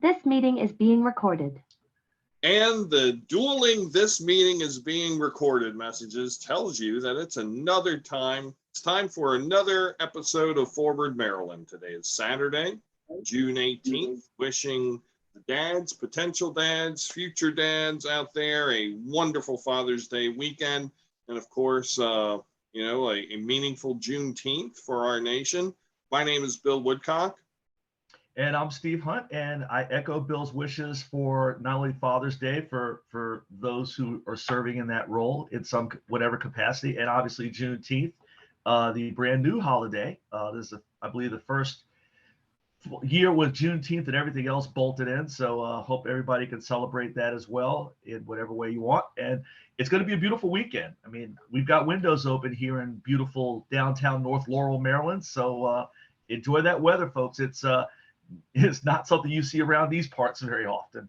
This meeting is being recorded. And the dueling "this meeting is being recorded" messages tells you that it's another time. It's time for another episode of Forward Maryland. Today is Saturday, June 18th. Wishing the dads, potential dads, future dads out there a wonderful Father's Day weekend. And of course, a meaningful Juneteenth for our nation. My name is Bill Woodcock. And I'm Steve Hunt, and I echo Bill's wishes for not only Father's Day for those who are serving in that role in some whatever capacity, and obviously Juneteenth, the brand new holiday. This is, I believe, the first year with Juneteenth and everything else bolted in. So hope everybody can celebrate that as well in whatever way you want. And it's going to be a beautiful weekend. I mean, we've got windows open here in beautiful downtown North Laurel, Maryland. So enjoy that weather, folks. It's not something you see around these parts very often.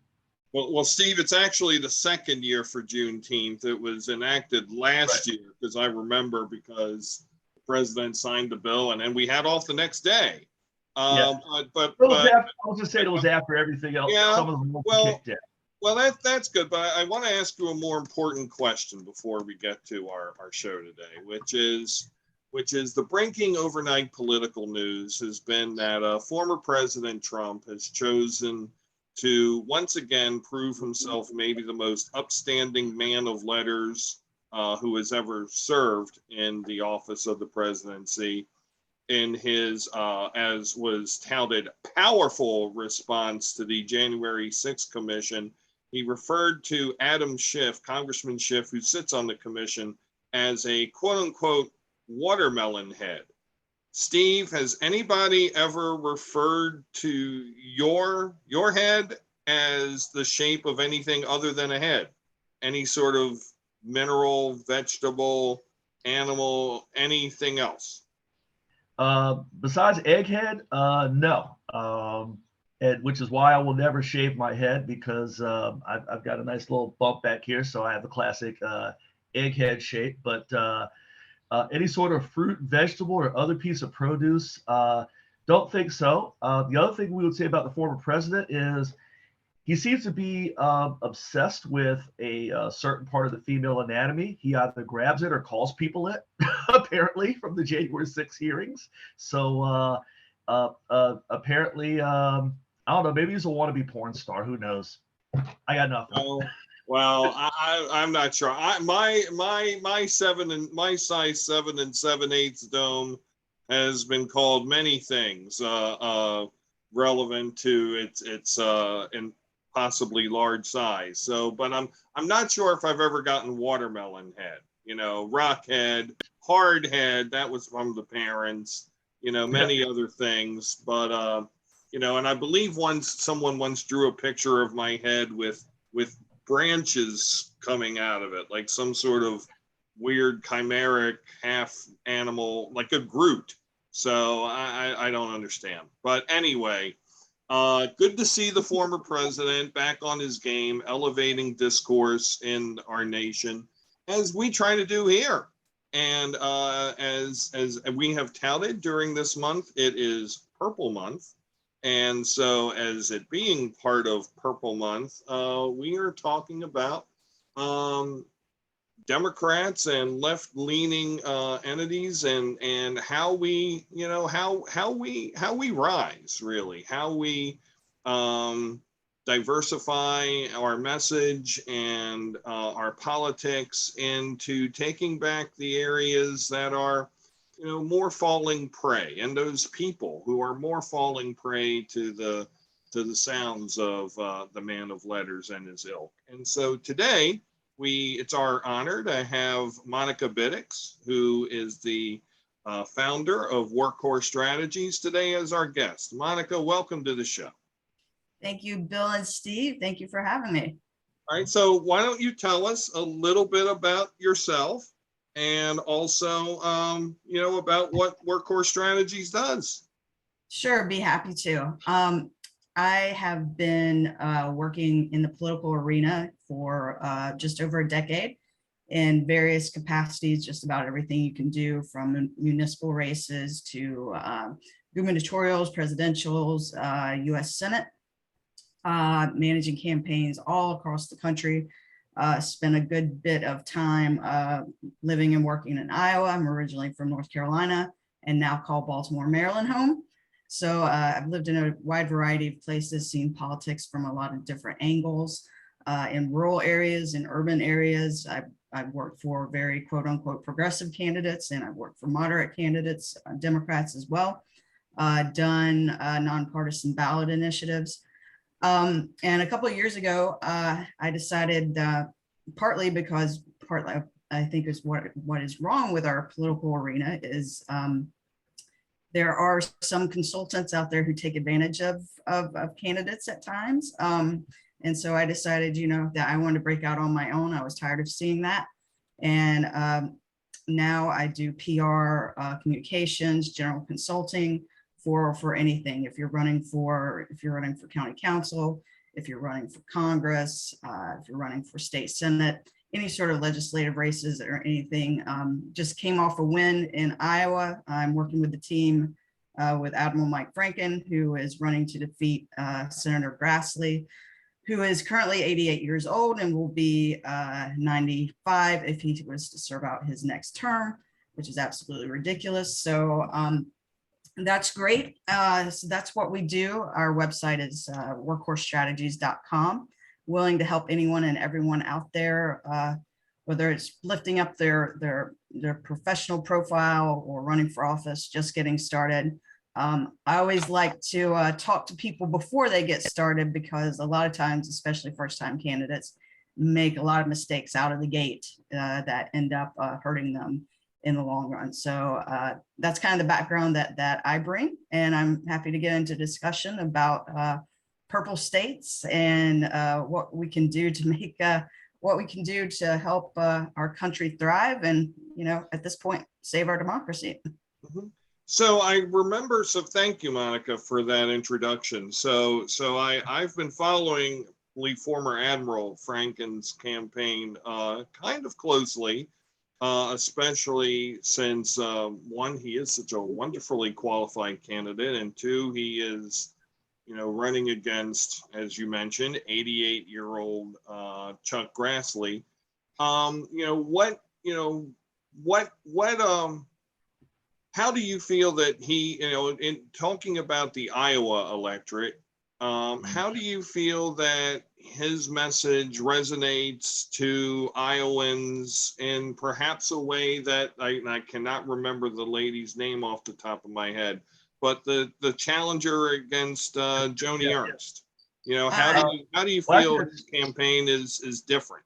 Well, Steve, it's actually the second year for Juneteenth. It was enacted last year because I remember because the president signed the bill and then we had off the next day. I was just saying it was after everything else. Yeah, some of them kicked in. Well, that's good. But I want to ask you a more important question before we get to our show today, which is the breaking overnight political news has been that former President Trump has chosen to once again prove himself maybe the most upstanding man of letters who has ever served in the office of the presidency. In his, as was touted, powerful response to the January 6th commission, he referred to Adam Schiff, Congressman Schiff, who sits on the commission, as a quote unquote watermelon head. Steve, has anybody ever referred to your head as the shape of anything other than a head? Any sort of mineral, vegetable, animal, anything else? Besides egghead, no. Which is why I will never shave my head, because I've got a nice little bump back here, so I have the classic egghead shape. But any sort of fruit, vegetable, or other piece of produce, don't think so. The other thing we would say about the former president is he seems to be obsessed with a certain part of the female anatomy. He either grabs it or calls people it, apparently, from the January 6th hearings. So apparently, I don't know, maybe he's a wannabe porn star. Who knows? I got nothing. Well, I'm not sure. My size 7 and 7/8 dome has been called many things relevant to its and possibly large size. So, but I'm not sure if I've ever gotten watermelon head. Rock head, hard head. That was from the parents. Many other things. But and I believe someone once drew a picture of my head with branches coming out of it, like some sort of weird chimeric half animal, like a Groot. So I don't understand. But anyway, good to see the former president back on his game, elevating discourse in our nation, as we try to do here. And as we have touted during this month, it is Purple Month. And so, as it being part of Purple Month, we are talking about Democrats and left-leaning entities, and how we, how we rise, really, how we diversify our message and our politics into taking back the areas that are more falling prey, and those people who are more falling prey to the sounds of the man of letters and his ilk. And so today it's our honor to have Monica Biddix, who is the founder of Workhorse Strategies, today as our guest. Monica, welcome to the show. Thank you, Bill and Steve. Thank you for having me. All right, so why don't you tell us a little bit about yourself, and also, about what Workhorse Strategies does. Sure, be happy to. I have been working in the political arena for just over a decade in various capacities, just about everything you can do, from municipal races to gubernatorials, presidentials, U.S. Senate. managing campaigns all across the country. Spent a good bit of time living and working in Iowa. I'm originally from North Carolina and now call Baltimore, Maryland home. So I've lived in a wide variety of places, seen politics from a lot of different angles, in rural areas, in urban areas. I've worked for very quote unquote progressive candidates, and I've worked for moderate candidates, Democrats as well, done nonpartisan ballot initiatives. And a couple of years ago, I decided, partly because I think is what is wrong with our political arena is there are some consultants out there who take advantage of candidates at times. And so I decided, that I wanted to break out on my own. I was tired of seeing that. And now I do PR, communications, general consulting for anything. If you're running for county council, if you're running for Congress, if you're running for state senate, any sort of legislative races or anything. Just came off a win in Iowa. I'm working with the team with Admiral Mike Franken, who is running to defeat Senator Grassley, who is currently 88 years old and will be 95 if he was to serve out his next term, which is absolutely ridiculous. So that's great. So that's what we do. Our website is workhorsestrategies.com. Willing to help anyone and everyone out there, whether it's lifting up their professional profile or running for office, just getting started. I always like to talk to people before they get started, because a lot of times, especially first-time candidates, make a lot of mistakes out of the gate that end up hurting them in the long run. So that's kind of the background that I bring, and I'm happy to get into discussion about purple states and what we can do to make what we can do to help our country thrive, and at this point save our democracy. Mm-hmm. So I remember, so thank you, Monica, for that introduction. So I've been following former Admiral Franken's campaign kind of closely, especially since one, he is such a wonderfully qualified candidate, and two, he is running against, as you mentioned, 88-year-old Chuck Grassley. How do you feel that he, in talking about the Iowa electorate, how do you feel that his message resonates to Iowans in perhaps a way that I cannot remember the lady's name off the top of my head, but the challenger against Joni Ernst? How do you feel his campaign is different?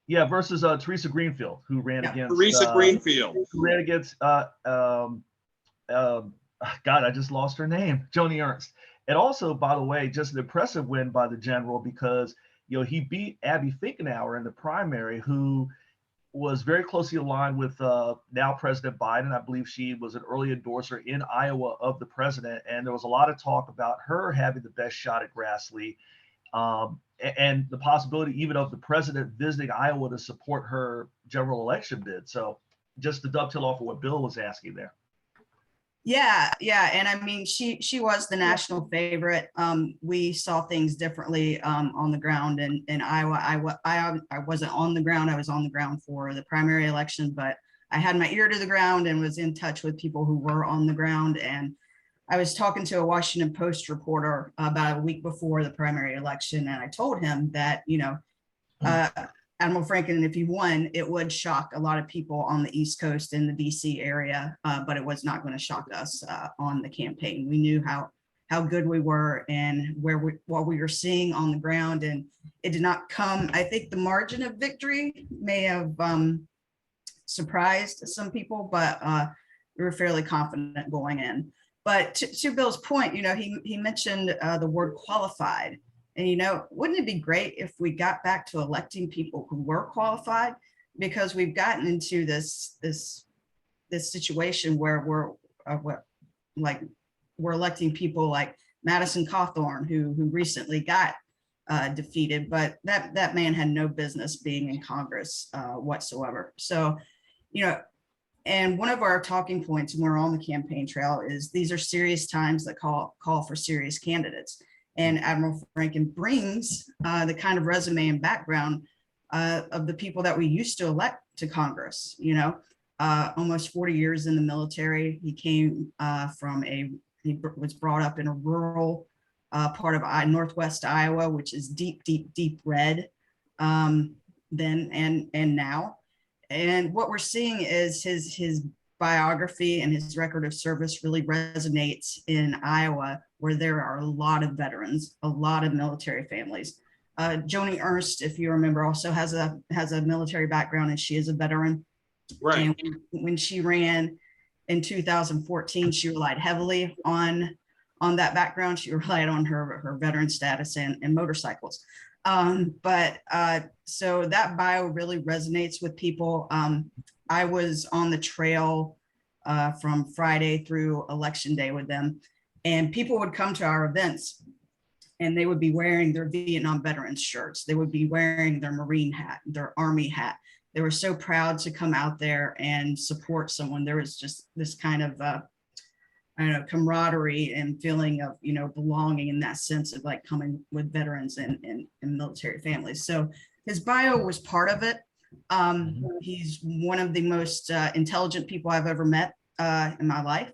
Yeah, versus Teresa Greenfield, who ran against Teresa Greenfield, who ran against God, I just lost her name, Joni Ernst. And also, by the way, just an impressive win by the general, because he beat Abby Finkenauer in the primary, who was very closely aligned with now President Biden. I believe she was an early endorser in Iowa of the president, and there was a lot of talk about her having the best shot at Grassley. And the possibility even of the president visiting Iowa to support her general election bid. So just to dovetail off of what Bill was asking there. Yeah. And I mean, she was the national favorite. We saw things differently on the ground in Iowa. I wasn't on the ground. I was on the ground for the primary election, but I had my ear to the ground and was in touch with people who were on the ground. And I was talking to a Washington Post reporter about a week before the primary election, and I told him that, Admiral Franken, if he won, it would shock a lot of people on the East Coast in the DC area, but it was not going to shock us on the campaign. We knew how good we were and what we were seeing on the ground, and it did not come. I think the margin of victory may have surprised some people, but we were fairly confident going in. But to Bill's point, he mentioned the word qualified. And, wouldn't it be great if we got back to electing people who were qualified? Because we've gotten into this situation where we're electing people like Madison Cawthorn, who recently got defeated, but that man had no business being in Congress whatsoever. So, and one of our talking points when we're on the campaign trail is these are serious times that call for serious candidates. And Admiral Franken brings the kind of resume and background of the people that we used to elect to Congress, you know, almost 40 years in the military. He came he was brought up in a rural part of Northwest Iowa, which is deep, deep, deep red then and now. And what we're seeing is his biography and his record of service really resonates in Iowa, where there are a lot of veterans, a lot of military families. Joni Ernst, if you remember, also has a military background, and she is a veteran. Right. And when she ran in 2014, she relied heavily on that background. She relied on her veteran status and motorcycles. So that bio really resonates with people. I was on the trail from Friday through Election Day with them, and people would come to our events and they would be wearing their Vietnam veterans shirts. They would be wearing their Marine hat, their Army hat. They were so proud to come out there and support someone. There was just this kind of, I don't know, camaraderie and feeling of, you know, belonging, in that sense of like coming with veterans and military families. So his bio was part of it. He's one of the most intelligent people I've ever met in my life.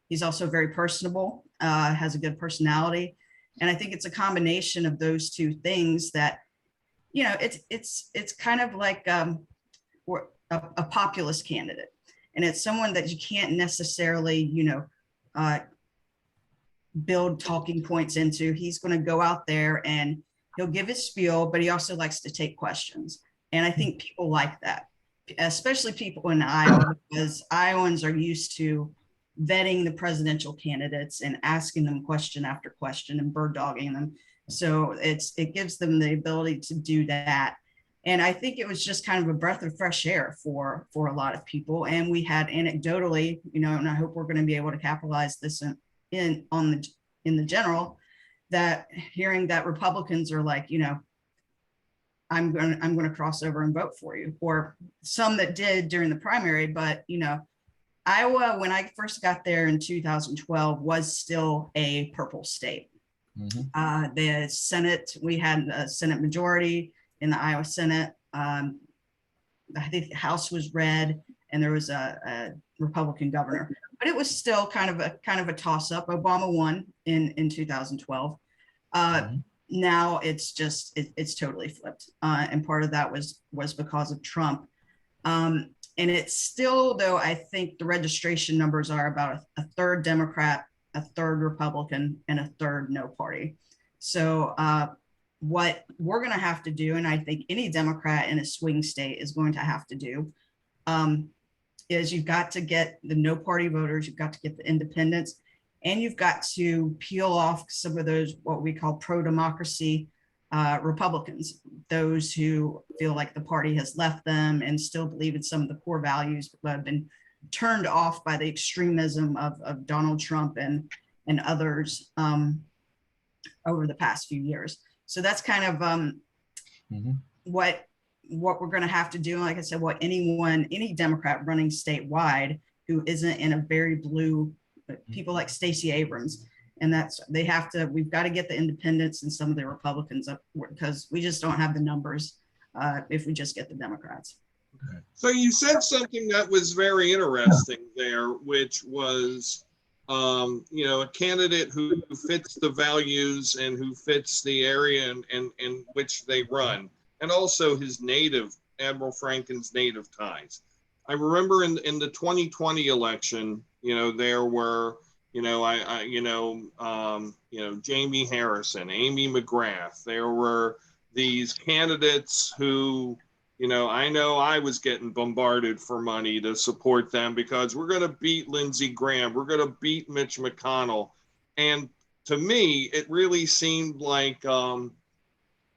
He's also very personable, has a good personality. And I think it's a combination of those two things that, you know, it's kind of like a populist candidate. And it's someone that you can't necessarily, you know, build talking points into. He's going to go out there and he'll give his spiel, but he also likes to take questions. And I think people like that, especially people in Iowa, because Iowans are used to vetting the presidential candidates and asking them question after question and bird dogging them. So it gives them the ability to do that. And I think it was just kind of a breath of fresh air for a lot of people. And we had anecdotally, you know, and I hope we're going to be able to capitalize this in the general, that hearing that Republicans are like, you know, I'm going to cross over and vote for you, or some that did during the primary. But, you know, Iowa, when I first got there in 2012, was still a purple state. The Senate, we had a Senate majority in the Iowa Senate. I think the House was red, and there was a Republican governor, but it was still kind of a toss up. Obama won in 2012. Now it's just it's totally flipped, and part of that was because of Trump. And it's still, though, I think the registration numbers are about a third Democrat, a third Republican, and a third no party. So what we're going to have to do, and I think any Democrat in a swing state is going to have to do, is you've got to get the no party voters, you've got to get the independents, and you've got to peel off some of those what we call pro-democracy Republicans, those who feel like the party has left them and still believe in some of the core values, but have been turned off by the extremism of Donald Trump and others over the past few years. So that's kind of what we're going to have to do. Like I said, what any Democrat running statewide who isn't in a very blue, people like Stacey Abrams, and we've got to get the independents and some of the Republicans up, because we just don't have the numbers if we just get the Democrats. So you said something that was very interesting there, which was, you know, a candidate who fits the values and who fits the area in which they run, and also his Admiral Franken's native ties. I remember in the 2020 election, you know, there were, you know, Jamie Harrison, Amy McGrath. There were these candidates who, you know I was getting bombarded for money to support them because we're going to beat Lindsey Graham. We're going to beat Mitch McConnell. And to me, it really seemed like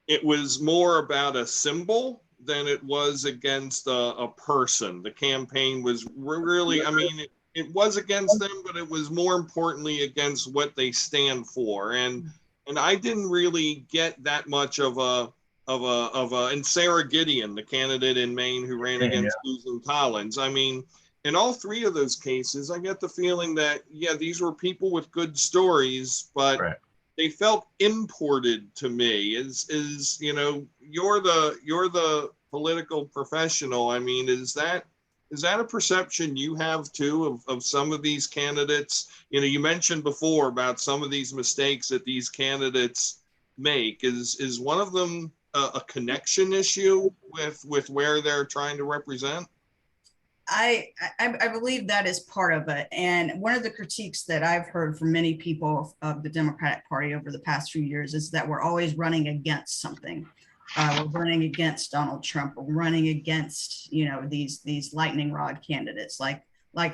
it was more about a symbol than it was against a person. The campaign was really, I mean, it was against them, but it was more importantly against what they stand for. And I didn't really get that much of a, and Sarah Gideon, the candidate in Maine who ran against Susan Collins. I mean, in all three of those cases, I get the feeling that, yeah, these were people with good stories, but they felt imported to me. Is you know, you're the political professional. I mean, is that a perception you have too of some of these candidates? You know, you mentioned before about some of these mistakes that these candidates make. Is one of them a connection issue with where they're trying to represent? I believe that is part of it. And one of the critiques that I've heard from many people of the Democratic Party over the past few years is that we're always running against something. We're running against Donald Trump. We're running against, you know, these lightning rod candidates like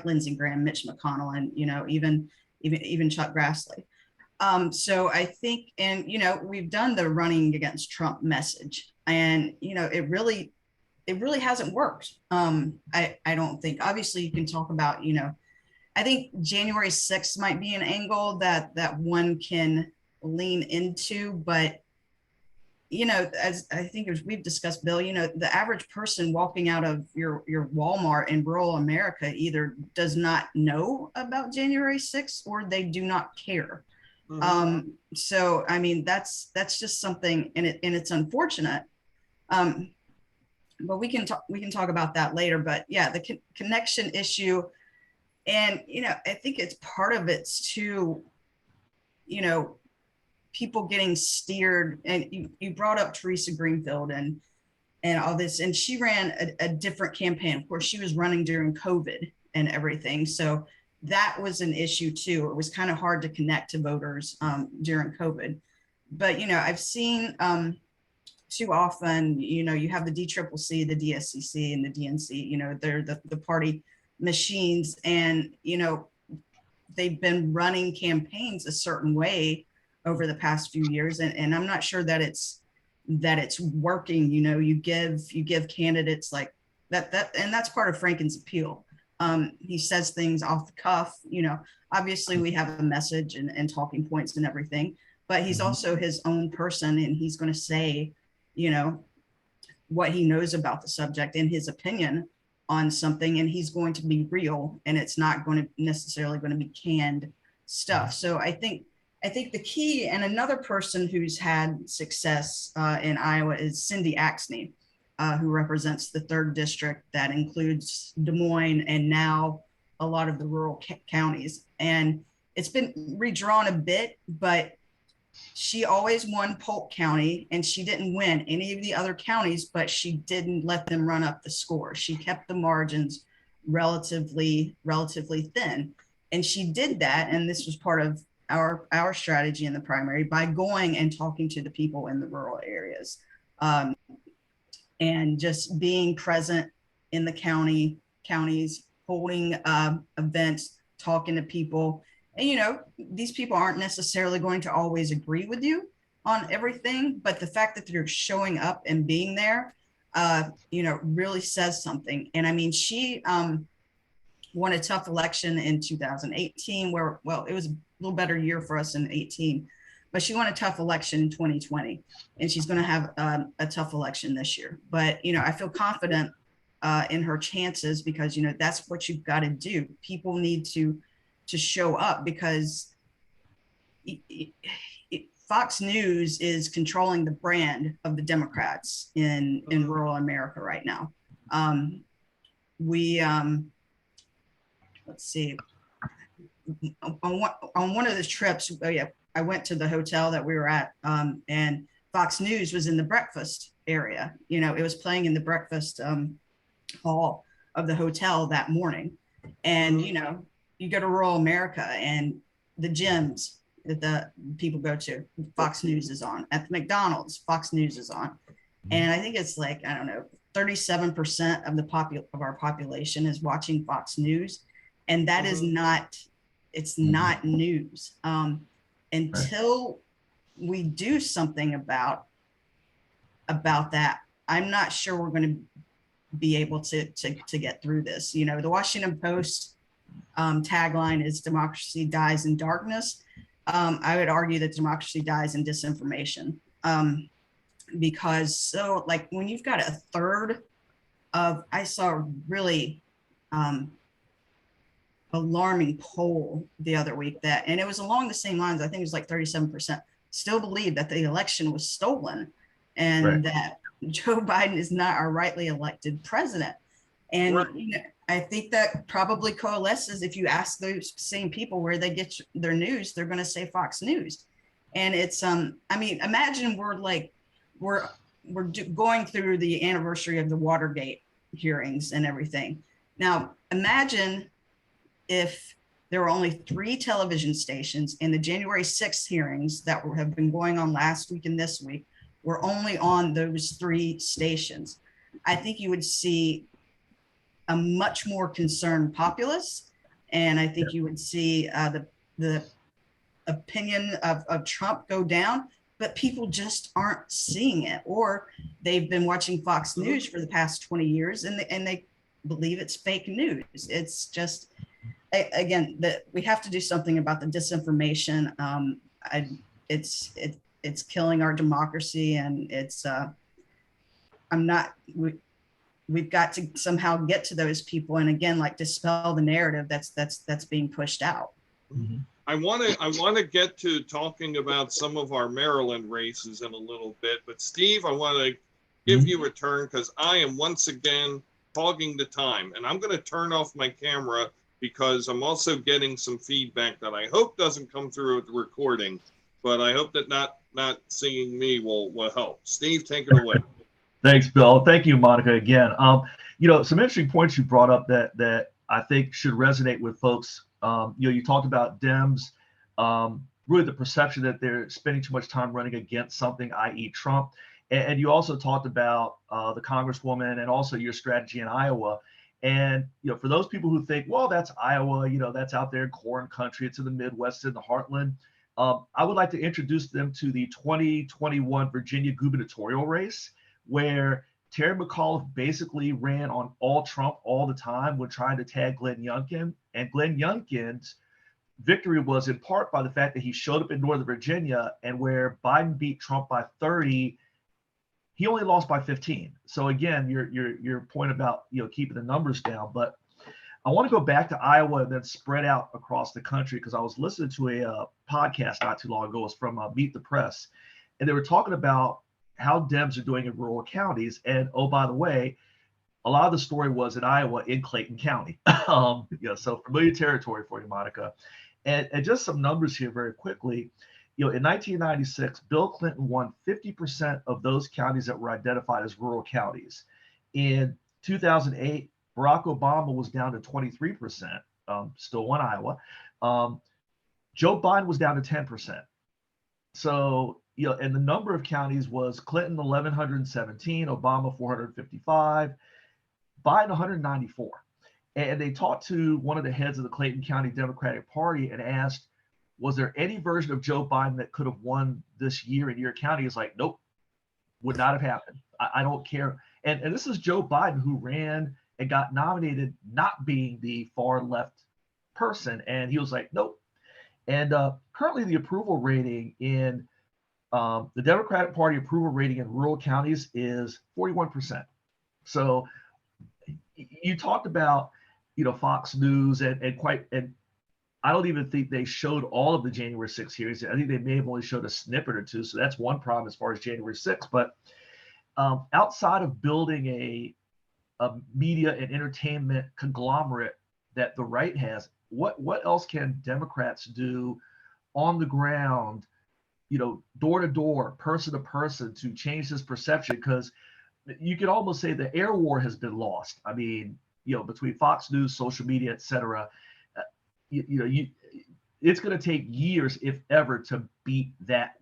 Lindsey Graham, Mitch McConnell, and, you know, even Chuck Grassley. So I think, and, you know, we've done the running against Trump message, and, you know, it really hasn't worked. I don't think. Obviously, you can talk about, you know, I think January 6th might be an angle that one can lean into, but, you know, as I think as we've discussed, Bill, you know, the average person walking out of your Walmart in rural America either does not know about January 6th or they do not care. So, I mean, that's just something, and it's unfortunate. But we can talk about that later. But yeah, the connection issue, and, you know, I think it's part of it's too, you know, people getting steered. And you brought up Teresa Greenfield and all this, and she ran a different campaign. Of course, she was running during COVID and everything, so that was an issue too. It was kind of hard to connect to voters during COVID. But, you know, I've seen too often, you know, you have the DCCC, the DSCC, and the DNC, you know, they're the party machines, and, you know, they've been running campaigns a certain way over the past few years, and I'm not sure that it's working. You know, you give candidates like that, and that's part of Franken's appeal. He says things off the cuff, you know. Obviously we have a message and talking points and everything, but he's also his own person, and he's going to say, you know, what he knows about the subject and his opinion on something, and he's going to be real, and it's not going to necessarily going to be canned stuff. So I think the key, and another person who's had success in Iowa is Cindy Axne, who represents the 3rd district that includes Des Moines and now a lot of the rural counties. And it's been redrawn a bit, but she always won Polk County, and she didn't win any of the other counties, but she didn't let them run up the score. She kept the margins relatively thin. And she did that, and this was part of our strategy in the primary, by going and talking to the people in the rural areas, and just being present in the counties, holding events, talking to people. And, you know, these people aren't necessarily going to always agree with you on everything, but the fact that they're showing up and being there, you know, really says something. And I mean, she won a tough election in 2018 where, well, it was a little better year for us in 18, but she won a tough election in 2020, and she's going to have a tough election this year. But, you know, I feel confident in her chances, because, you know, that's what you've got to do. People need to show up, because Fox News is controlling the brand of the Democrats in rural America right now. Let's see, on one of the trips, I went to the hotel that we were at, and Fox News was in the breakfast area. You know, it was playing in the breakfast hall of the hotel that morning. And, you know, you go to rural America, and the gyms that the people go to, Fox News is on. At the McDonald's, Fox News is on. And I think it's like, I don't know, 37% of our population is watching Fox News. And that is not, it's not news. Until we do something about that, I'm not sure we're going to be able to get through this. You know, the Washington Post tagline is "Democracy dies in darkness." I would argue that democracy dies in disinformation, because so, like, when you've got a third of, I saw a really alarming poll the other week, and it was along the same lines. I think it was like 37%. still believe that the election was stolen and Right. that Joe Biden is not our rightly elected president. And Right. you know, I think that probably coalesces. If you ask those same people where they get their news, they're going to say Fox News. And it's, I mean, imagine we're going through the anniversary of the Watergate hearings and everything. Now, imagine if there were only 3 television stations and the January 6th hearings that have been going on last week and this week were only on those 3 stations. I think you would see a much more concerned populace. And I think you would see the opinion of Trump go down, but people just aren't seeing it, or they've been watching Fox News for the past 20 years and they believe it's fake news. It's just, again, that we have to do something about the disinformation. It's killing our democracy, and it's we've got to somehow get to those people, and again, like, dispel the narrative that's being pushed out. Mhm. I want to get to talking about some of our Maryland races in a little bit, but Steve, I want to give you a turn because I am once again hogging the time, and I'm going to turn off my camera because I'm also getting some feedback that I hope doesn't come through with the recording, but I hope that not seeing me will help. Steve, take it away. Thanks, Bill. Thank you, Monica, again. You know, some interesting points you brought up that I think should resonate with folks. You know, you talked about Dems, really the perception that they're spending too much time running against something, i.e. Trump. And you also talked about the Congresswoman and also your strategy in Iowa. And, you know, for those people who think, well, that's Iowa, you know, that's out there in corn country, it's in the Midwest, in the heartland. I would like to introduce them to the 2021 Virginia gubernatorial race, where Terry McAuliffe basically ran on all Trump all the time when trying to tag Glenn Youngkin. And Glenn Youngkin's victory was in part by the fact that he showed up in Northern Virginia, and where Biden beat Trump by 30, he only lost by 15. So again, your point about, you know, keeping the numbers down. But I want to go back to Iowa and then spread out across the country, because I was listening to a podcast not too long ago. It was from Meet the Press, and they were talking about how Dems are doing in rural counties. And oh, by the way, a lot of the story was in Iowa, in Clayton County. You know, so familiar territory for you, Monica. And just some numbers here very quickly. You know, in 1996, Bill Clinton won 50% of those counties that were identified as rural counties. In 2008, Barack Obama was down to 23%, still won Iowa. Joe Biden was down to 10%. So, you know, and the number of counties was Clinton 1,117, Obama 455, Biden 194. And they talked to one of the heads of the Clayton County Democratic Party and asked, was there any version of Joe Biden that could have won this year in your county? He's like, nope, would not have happened. I don't care. And this is Joe Biden, who ran and got nominated not being the far left person. And he was like, nope. And currently the approval rating in the Democratic Party approval rating in rural counties is 41%. So you talked about, you know, Fox News and I don't even think they showed all of the January 6th hearings. I think they may have only showed a snippet or two. So that's one problem as far as January 6th. But outside of building a media and entertainment conglomerate that the right has, what else can Democrats do on the ground, you know, door to door, person to person, to change this perception? Because you could almost say the air war has been lost. I mean, you know, between Fox News, social media, et cetera, it's going to take years, if ever, to beat that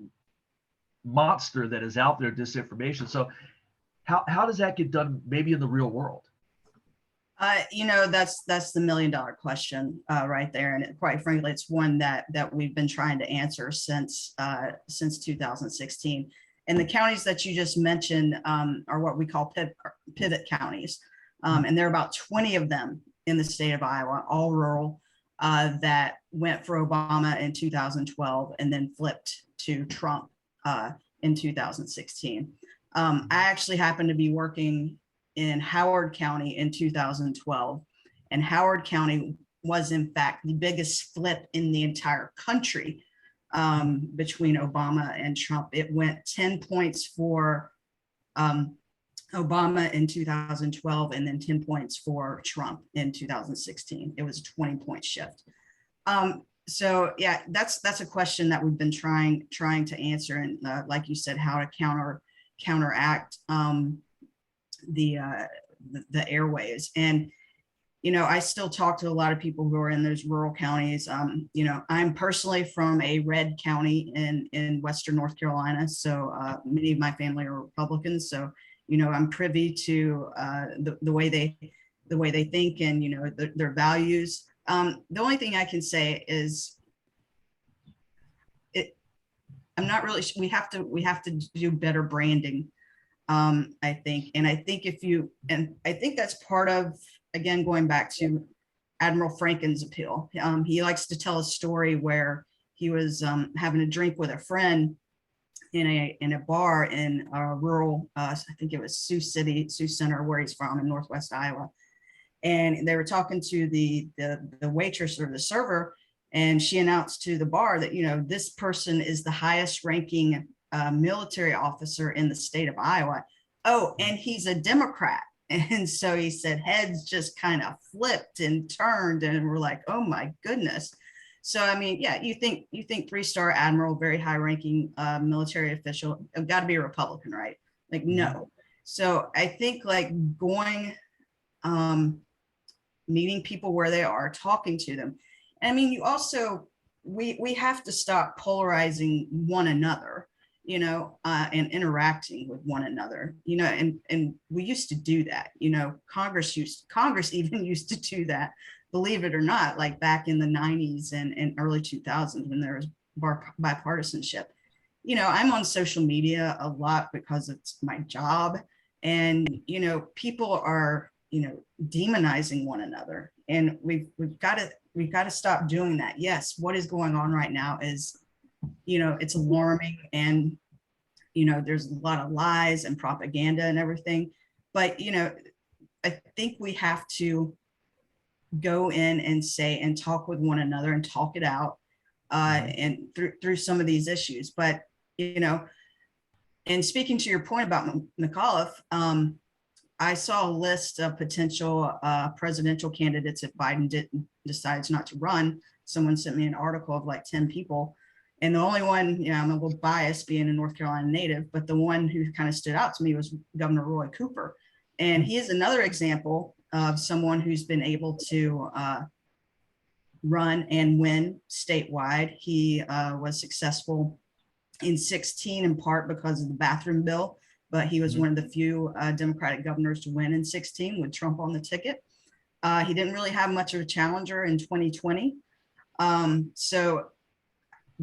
monster that is out there, disinformation. So how does that get done maybe in the real world? You know, that's the $1 million question right there. And quite frankly, it's one that we've been trying to answer since 2016. And the counties that you just mentioned are what we call pivot counties. And there are about 20 of them in the state of Iowa, all rural, that went for Obama in 2012 and then flipped to Trump in 2016. I actually happened to be working in Howard County in 2012, and Howard County was in fact the biggest flip in the entire country between Obama and Trump. It went 10 points for Obama in 2012, and then 10 points for Trump in 2016. It was a 20-point shift. So yeah, that's a question that we've been trying to answer, and like you said, how to counteract the airwaves. And I still talk to a lot of people who are in those rural counties. I'm personally from a red county in Western North Carolina, so many of my family are Republicans. So I'm privy to the way they think, and their values. The only thing I can say is, I'm not really. We have to do better branding. I think, and I think I think that's part of, again, going back to Admiral Franken's appeal. He likes to tell a story where he was having a drink with a friend in a bar in rural, I think it was Sioux Center, where he's from in Northwest Iowa. And they were talking to the waitress or the server, and she announced to the bar that, this person is the highest ranking military officer in the state of Iowa. Oh, and he's a Democrat. And so he said heads just kind of flipped and turned, and we're like, oh my goodness. So, I mean, yeah, you think 3-star admiral, very high ranking military official, got to be a Republican, right? Like, no. So I think like going, meeting people where they are, talking to them. I mean, you also, we have to stop polarizing one another, and interacting with one another, and we used to do that, Congress even used to do that, believe it or not, like back in the 90s and early 2000s, when there was bipartisanship. I'm on social media a lot because it's my job, and people are demonizing one another, and we've got to stop doing that. Yes, what is going on right now is, it's alarming, and there's a lot of lies and propaganda and everything, but I think we have to go in and say and talk with one another and talk it out, and through some of these issues. But and speaking to your point about McAuliffe, I saw a list of potential presidential candidates if Biden decides not to run. Someone sent me an article of like 10 people. And the only one, I'm a little biased being a North Carolina native, but the one who kind of stood out to me was Governor Roy Cooper. And he is another example of someone who's been able to run and win statewide. He was successful in 2016 in part because of the bathroom bill, but he was one of the few Democratic governors to win in 2016 with Trump on the ticket. He didn't really have much of a challenger in 2020. So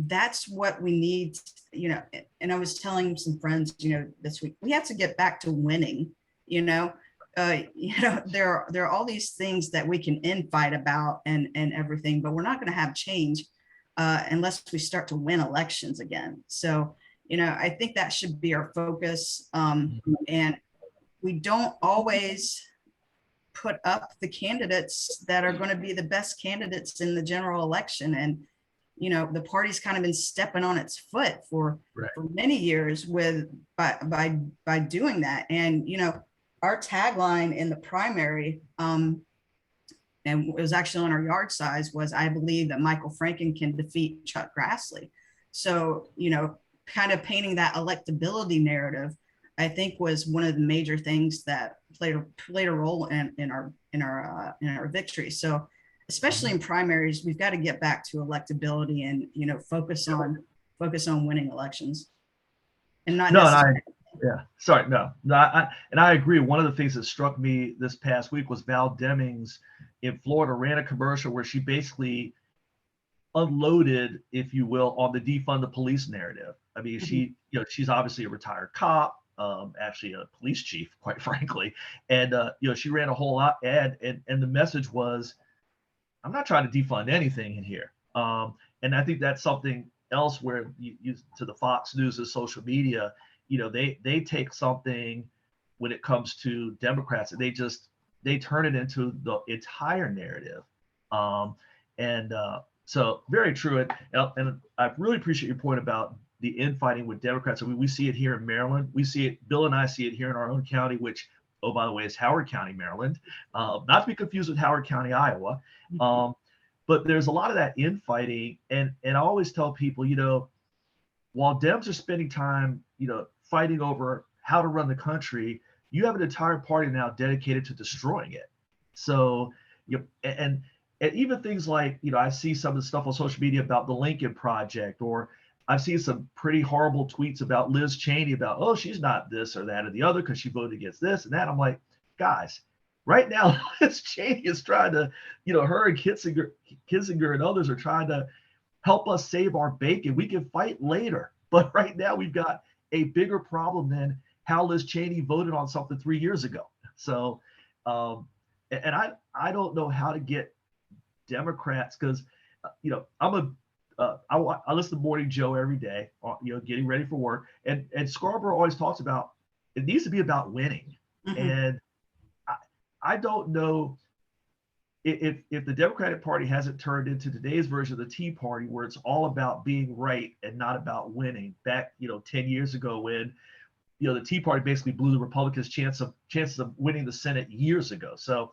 that's what we need, and I was telling some friends, this week, we have to get back to winning, there are all these things that we can infight about and everything, but we're not going to have change unless we start to win elections again. So, I think that should be our focus. And we don't always put up the candidates that are going to be the best candidates in the general election. And the party's kind of been stepping on its foot for many years by doing that. And our tagline in the primary, and it was actually on our yard size, was I believe that Michael Franken can defeat Chuck Grassley. So kind of painting that electability narrative, I think, was one of the major things that played a role in our victory. So especially in primaries, we've got to get back to electability and focus on winning elections, and not necessarily. I agree. One of the things that struck me this past week was Val Demings in Florida ran a commercial where she basically unloaded, if you will, on the defund the police narrative. I mean, she's obviously a retired cop, actually a police chief, quite frankly, and she ran a whole ad, and the message was, I'm not trying to defund anything in here. And I think that's something else where you to the Fox News and social media, they take something when it comes to Democrats and they turn it into the entire narrative. So very true. And I really appreciate your point about the infighting with Democrats. I mean, we see it here in Maryland. We see it, Bill and I see it here in our own county, which, oh, by the way, is Howard County, Maryland. Not to be confused with Howard County, Iowa. But there's a lot of that infighting. And I always tell people, while Dems are spending time, fighting over how to run the country, you have an entire party now dedicated to destroying it. So, and even things like, I see some of the stuff on social media about the Lincoln Project, or I've seen some pretty horrible tweets about Liz Cheney about, oh, she's not this or that or the other because she voted against this and that. I'm like, guys, right now, Liz Cheney is trying to, her and Kissinger and others are trying to help us save our bacon. We can fight later. But right now, we've got a bigger problem than how Liz Cheney voted on something 3 years ago. So, and I don't know how to get Democrats, because I listen to Morning Joe every day, getting ready for work, and Scarborough always talks about it needs to be about winning. Mm-hmm. And I don't know if the Democratic Party hasn't turned into today's version of the Tea Party, where it's all about being right and not about winning. Back 10 years ago, when the Tea Party basically blew the Republicans' chances of winning the Senate years ago. So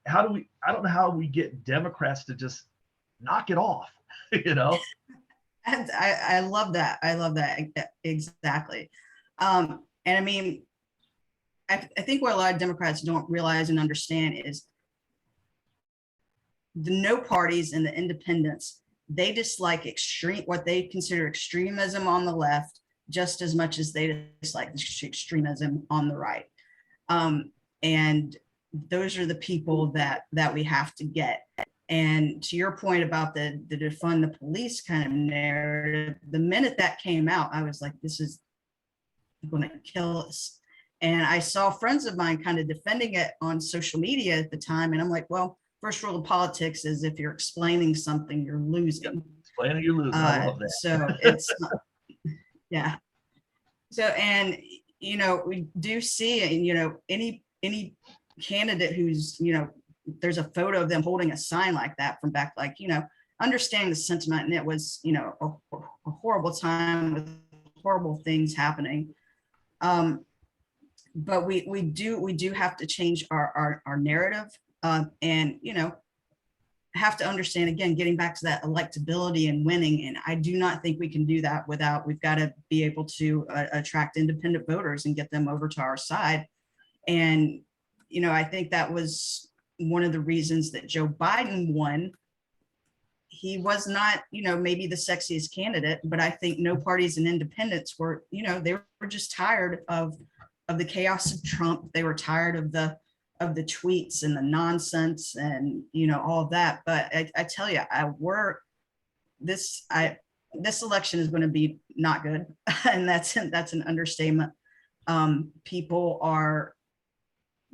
I don't know how we get Democrats to just knock it off, And I love that. I love that. Exactly. And I mean, I think what a lot of Democrats don't realize and understand is the no parties and the independents, they dislike what they consider extremism on the left just as much as they dislike extremism on the right. And those are the people that we have to get. And to your point about the defund the police kind of narrative, the minute that came out, I was like, this is going to kill us. And I saw friends of mine kind of defending it on social media at the time. And I'm like, well, first rule of politics is if you're explaining something, you're losing. Explaining, you're losing. I love that. So it's, yeah. So, and, we do see, any candidate who's, there's a photo of them holding a sign like that from back, understanding the sentiment. And it was, a horrible time with horrible things happening. But we do have to change our narrative, and, have to understand, again, getting back to that electability and winning. And I do not think we can do that we've got to be able to attract independent voters and get them over to our side. And, I think that was one of the reasons that Joe Biden won. He was not, maybe the sexiest candidate, but I think no parties and independents were, they were just tired of the chaos of Trump. They were tired of the tweets and the nonsense and, all of that. But I tell you, this election is going to be not good. And that's an understatement. People are,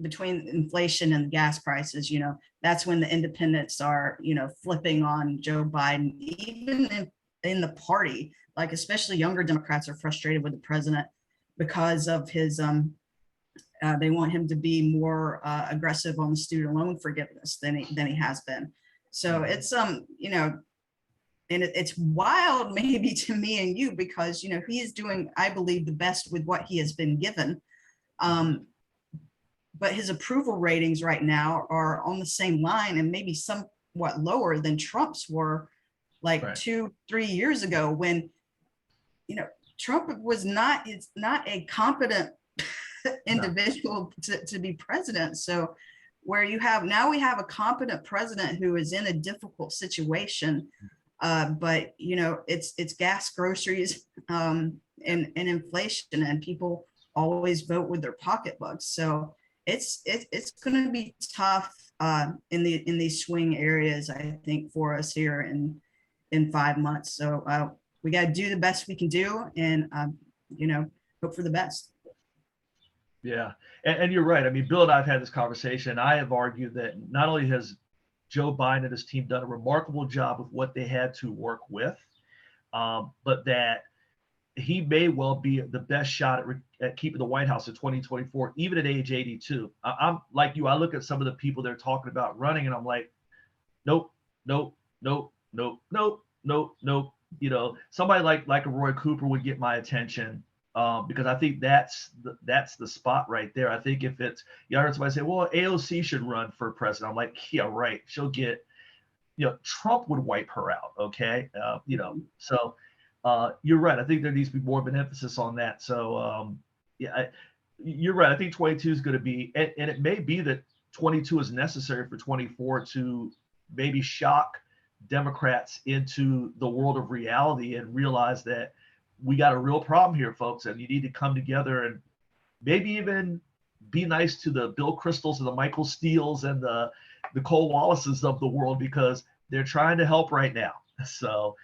between inflation and gas prices, that's when the independents are, flipping on Joe Biden, even in the party, like especially younger Democrats are frustrated with the president because of his, they want him to be more aggressive on the student loan forgiveness than he has been. So it's, and it's wild maybe to me and you, because, he is doing, I believe, the best with what he has been given. But his approval ratings right now are on the same line and maybe somewhat lower than Trump's were like 2-3 years ago, when, Trump it's not a competent individual to be president. So where we have a competent president who is in a difficult situation, but it's gas, groceries, and inflation, and people always vote with their pocketbooks. So it's going to be tough in these swing areas, I think, for us here in 5 months. So we got to do the best we can do, and hope for the best. Yeah, and you're right. I mean, Bill and I have had this conversation. I have argued that not only has Joe Biden and his team done a remarkable job with what they had to work with, but that he may well be the best shot at keeping the White House in 2024, even at age 82. I'm like you. I look at some of the people they're talking about running, and I'm like, nope, nope, nope, nope, nope, nope, nope. You know, somebody like a Roy Cooper would get my attention, because I think that's the spot right there. I think if it's, you heard somebody say, well, AOC should run for president. I'm like, yeah, right. She'll get, you know, Trump would wipe her out. Okay. You know, so you're right. I think there needs to be more of an emphasis on that. So yeah, you're right. I think 22 is going to be, and it may be that 22 is necessary for 24 to maybe shock Democrats into the world of reality and realize that we got a real problem here, folks, and you need to come together and maybe even be nice to the Bill Cristols and the Michael Steeles and the Cole Wallaces of the world, because they're trying to help right now. So,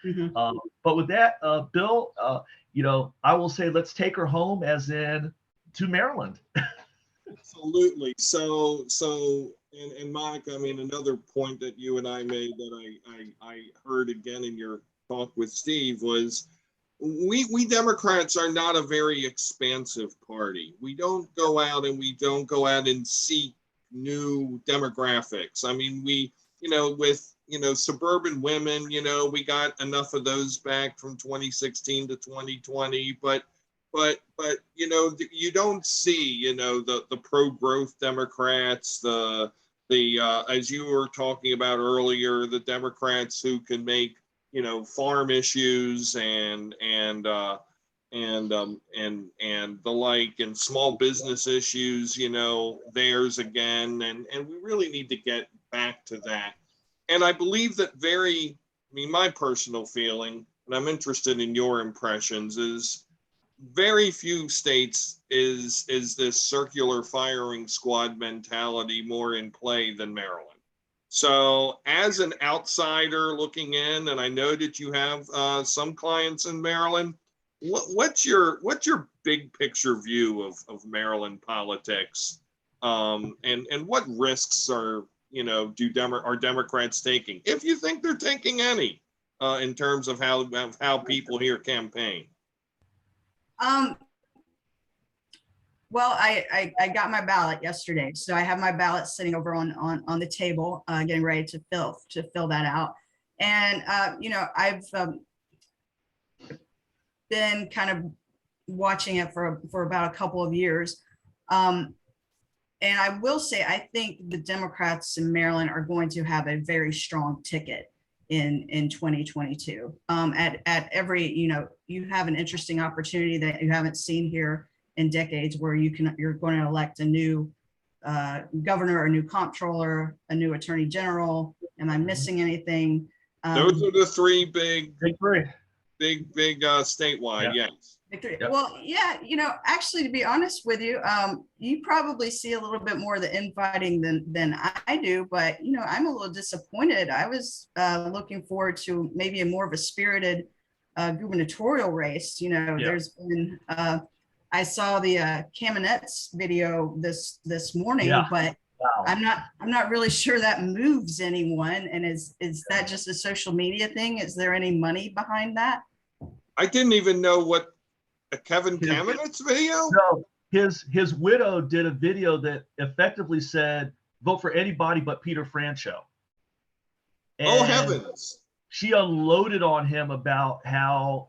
but with that, Bill, you know, I will say let's take her home, as in to Maryland. Absolutely. So, and Monica, I mean, another point that you and I made that I heard again in your talk with Steve was, we Democrats are not a very expansive party. We don't go out and seek new demographics. I mean, with suburban women, we got enough of those back from 2016 to 2020, but you don't see the pro-growth Democrats, the as you were talking about earlier, the Democrats who can make farm issues and the like, and small business issues, theirs again, and we really need to get back to that. And I believe that my personal feeling, and I'm interested in your impressions, is very few states is this circular firing squad mentality more in play than Maryland. So as an outsider looking in, and I know that you have some clients in Maryland, what's your big picture view of Maryland politics, and what risks are Democrats taking, if you think they're taking any, in terms of how people here campaign? Well, I got my ballot yesterday, so I have my ballot sitting over on the table, getting ready to fill that out. And I've been kind of watching it for about a couple of years, and I will say I think the Democrats in Maryland are going to have a very strong ticket in 2022. At every you have an interesting opportunity that you haven't seen here in decades, where you're going to elect a new governor, a new comptroller, a new attorney general. Am I missing anything? Those are the three big statewide. Yeah. Yes. Yep. Well, yeah, actually, to be honest with you, you probably see a little bit more of the infighting than I do, but I'm a little disappointed. I was looking forward to maybe a more of a spirited gubernatorial race. There's been I saw the Kamenetz video this morning, but wow. I'm not really sure that moves anyone. And is that just a social media thing? Is there any money behind that? I didn't even know what a Kevin Kamenetz video. No, his widow did a video that effectively said, "Vote for anybody but Peter Franchot." And oh heavens! She unloaded on him about how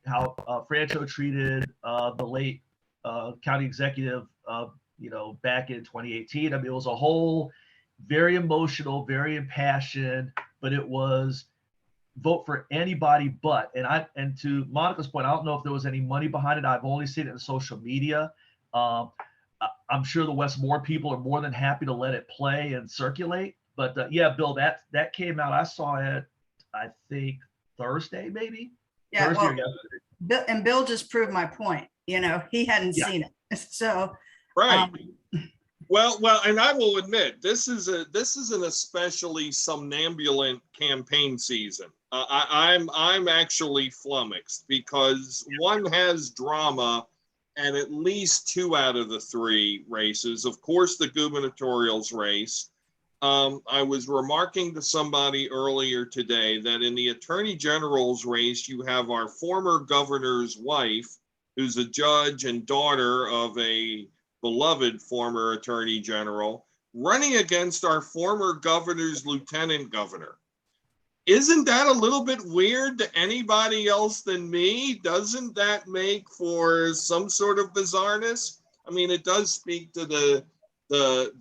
Franchot treated the late county executive, back in 2018. I mean, it was a whole very emotional, very impassioned, but it was vote for anybody but. And to Monica's point, I don't know if there was any money behind it. I've only seen it in social media. I'm sure the Westmore people are more than happy to let it play and circulate. But yeah, Bill, that came out. I saw it, I think Thursday, maybe. Yeah, Thursday or yesterday. Bill just proved my point. He hadn't seen it. So right. Well, and I will admit, this is an especially somnambulant campaign season. I'm actually flummoxed, because one has drama at least 2 out of the 3 races. Of course, the gubernatorial's race. I was remarking to somebody earlier today that in the attorney general's race, you have our former governor's wife, who's a judge and daughter of a beloved former attorney general, running against our former governor's lieutenant governor. isn't that a little bit weird to anybody else than me? Doesn't that make for some sort of bizarreness? I mean, it does speak to the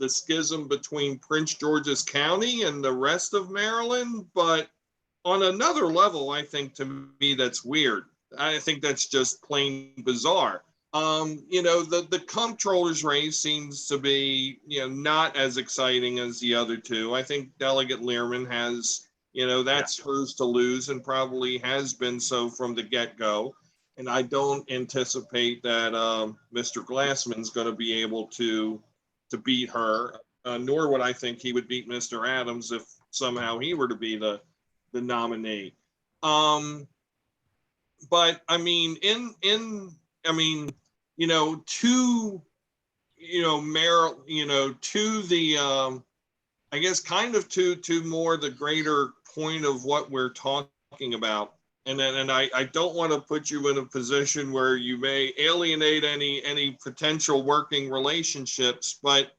schism between Prince George's County and the rest of Maryland, but on another level, I think to me that's weird. I think that's just plain bizarre. The comptroller's race seems to be, not as exciting as the other two. I think Delegate Learman has, that's hers to lose and probably has been so from the get-go. And I don't anticipate that Mr. Glassman's going to be able to beat her, nor would I think he would beat Mr. Adams if somehow he were to be the nominee. But I mean, to the I guess kind of to more the greater point of what we're talking about. And I don't want to put you in a position where you may alienate any potential working relationships, but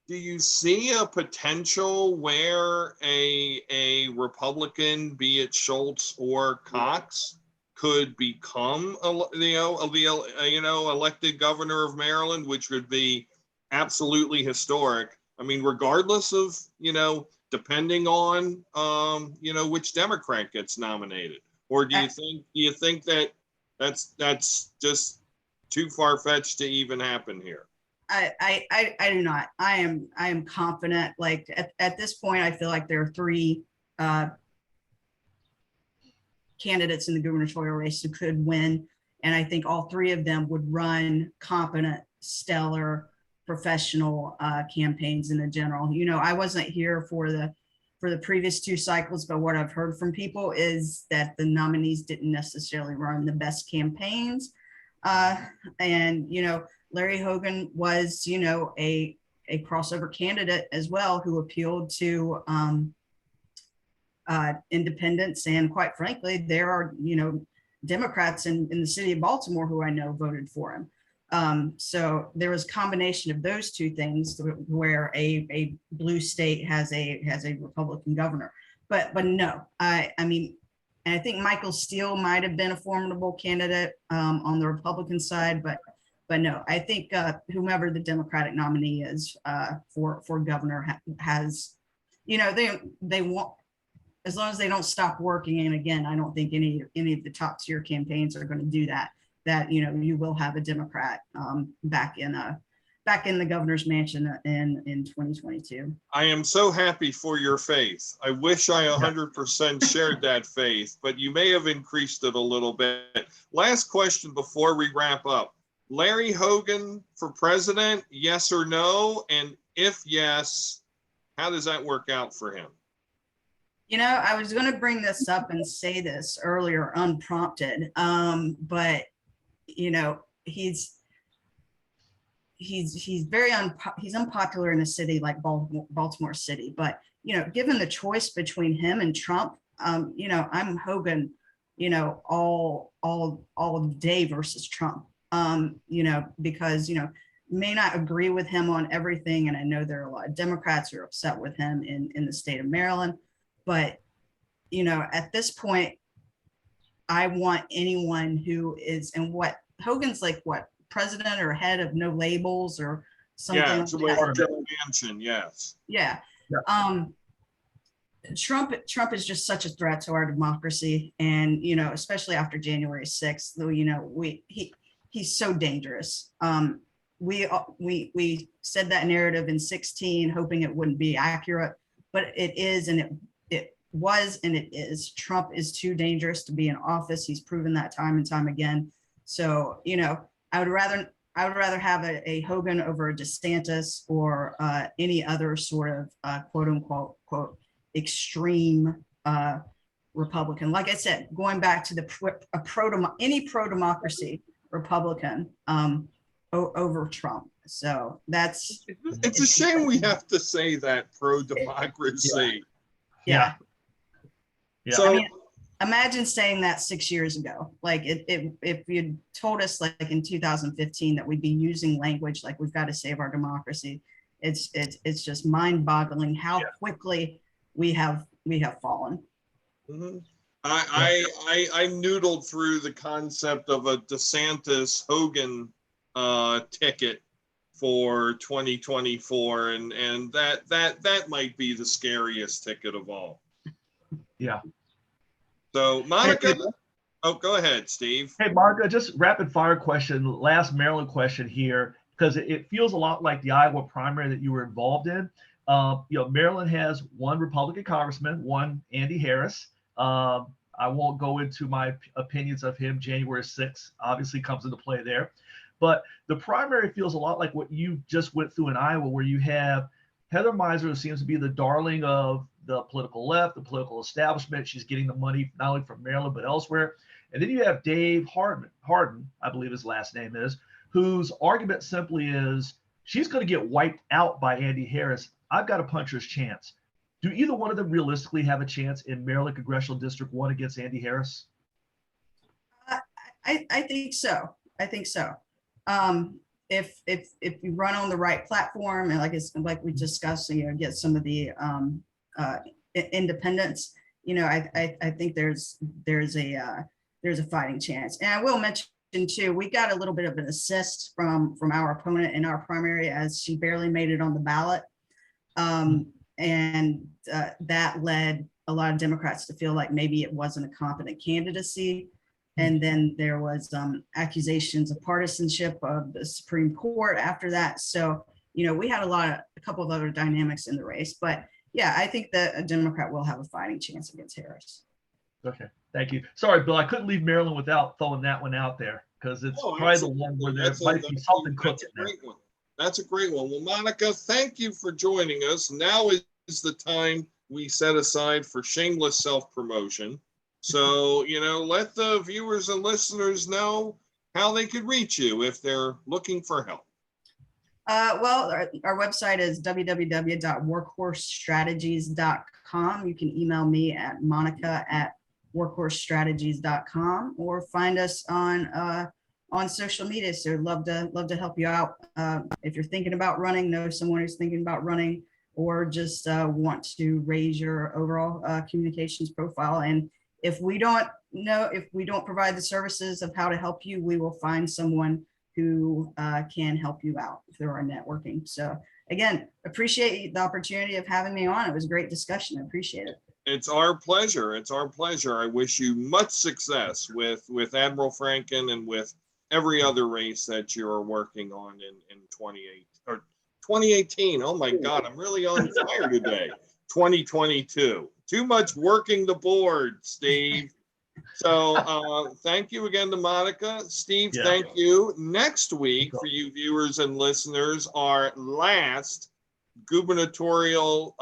do you see a potential where a Republican, be it Schultz or Cox, could become elected governor of Maryland, which would be absolutely historic? I mean, regardless of, depending on which Democrat gets nominated. Or do you think that that's just too far-fetched to even happen here? I do not. I am confident. Like at this point, I feel like there are three candidates in the gubernatorial race who could win, and I think all three of them would run competent, stellar, professional campaigns in the general. I wasn't here for the previous two cycles, but what I've heard from people is that the nominees didn't necessarily run the best campaigns, and Larry Hogan was, a crossover candidate as well, who appealed to independents. And quite frankly, there are, Democrats in the city of Baltimore who I know voted for him. So there was a combination of those two things where a blue state has a Republican governor. But no, I mean, and I think Michael Steele might have been a formidable candidate on the Republican side, but no, I think whomever the Democratic nominee is for governor has, they want, as long as they don't stop working. And again, I don't think any of the top tier campaigns are going to do that. That you will have a Democrat back in the governor's mansion in 2022. I am so happy for your faith. I wish I 100% shared that faith, but you may have increased it a little bit. Last question before we wrap up. Larry Hogan for president, yes or no? And if yes, how does that work out for him? I was going to bring this up and say this earlier unprompted, but he's very he's unpopular in a city like Baltimore City. But given the choice between him and Trump, I'm Hogan, all day versus Trump. Because may not agree with him on everything, and I know there are a lot of Democrats who are upset with him in the state of Maryland. But at this point, I want anyone who is, and what Hogan's like, what, president or head of no labels or something. Yeah, it's like mansion, yes. Yeah. Trump is just such a threat to our democracy, and especially after January 6th, he's so dangerous. We said that narrative in 2016, hoping it wouldn't be accurate, but it is, and it was, and it is. Trump is too dangerous to be in office. He's proven that time and time again. So, I would rather have a Hogan over a DeSantis or any other sort of quote unquote extreme Republican. Like I said, going back to any pro-democracy Republican over Trump. So it's a shame we have to say that, pro-democracy. Yeah. So, I mean, imagine saying that 6 years ago. Like if you'd told us like in 2015 that we'd be using language like we've got to save our democracy, it's just mind-boggling how quickly we have fallen. Mhm. I noodled through the concept of a DeSantis Hogan ticket for 2024, and that might be the scariest ticket of all. Yeah. So Monica, Hey, oh, go ahead, Steve. hey, Monica, just rapid fire question, last Maryland question here, because it feels a lot like the Iowa primary that you were involved in. Maryland has one Republican congressman, one Andy Harris. I won't go into my opinions of him. January 6th obviously comes into play there. But the primary feels a lot like what you just went through in Iowa, where you have Heather Miser, who seems to be the darling of the political left, the political establishment. She's getting the money not only from Maryland, but elsewhere. And then you have Dave Hardin, I believe his last name is, whose argument simply is she's going to get wiped out by Andy Harris. I've got a puncher's chance. Do either one of them realistically have a chance in Maryland Congressional District 1 against Andy Harris? I think so. I think so. If you run on the right platform and like we discussed, get some of the independents, I think there's a fighting chance. And I will mention too, we got a little bit of an assist from our opponent in our primary, as she barely made it on the ballot. And that led a lot of Democrats to feel like maybe it wasn't a competent candidacy. And then there was accusations of partisanship of the Supreme Court after that. So, we had a couple of other dynamics in the race. But yeah, I think that a Democrat will have a fighting chance against Harris. Okay, thank you. Sorry, Bill, I couldn't leave Maryland without throwing that one out there, because it's probably the one where there might be something cooking there. That's a great one. Well, Monica, thank you for joining us. Now is the time we set aside for shameless self-promotion. So, let the viewers and listeners know how they could reach you if they're looking for help. Well, our website is www.workhorsestrategies.com. You can email me at monica@workhorsestrategies.com, or find us on social media. So love to help you out. If you're thinking about running, know someone who's thinking about running, or just want to raise your overall communications profile. And if we don't provide the services of how to help you, we will find someone who can help you out through our networking. So again, appreciate the opportunity of having me on. It was a great discussion. I appreciate it. It's our pleasure. It's our pleasure. I wish you much success with Admiral Franken and with every other race that you're working on in 2018. Oh my God, I'm really on fire today. 2022. Too much working the board, Steve. So thank you again to Monica. Steve, Yeah. Thank you. Next week, for you viewers and listeners, our last gubernatorial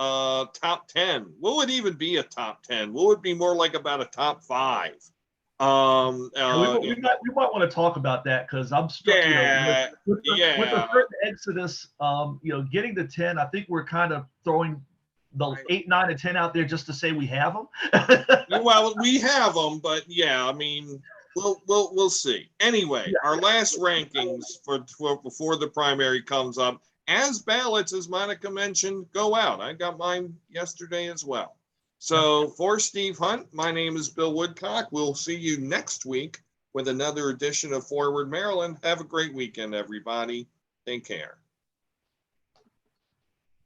top 10. What would even be a top 10? What would be more like about a top 5? We might want to talk about that, because I'm stuck. With a certain exodus, getting to 10. I think we're kind of throwing the 8, 9, and 10 out there just to say we have them. Well, we have them, but yeah, I mean, we'll see. Anyway, our last rankings for before the primary comes up, as ballots, as Monica mentioned, go out. I got mine yesterday as well. So for Steve Hunt, my name is Bill Woodcock. We'll see you next week with another edition of Forward Maryland. Have a great weekend, everybody. Take care.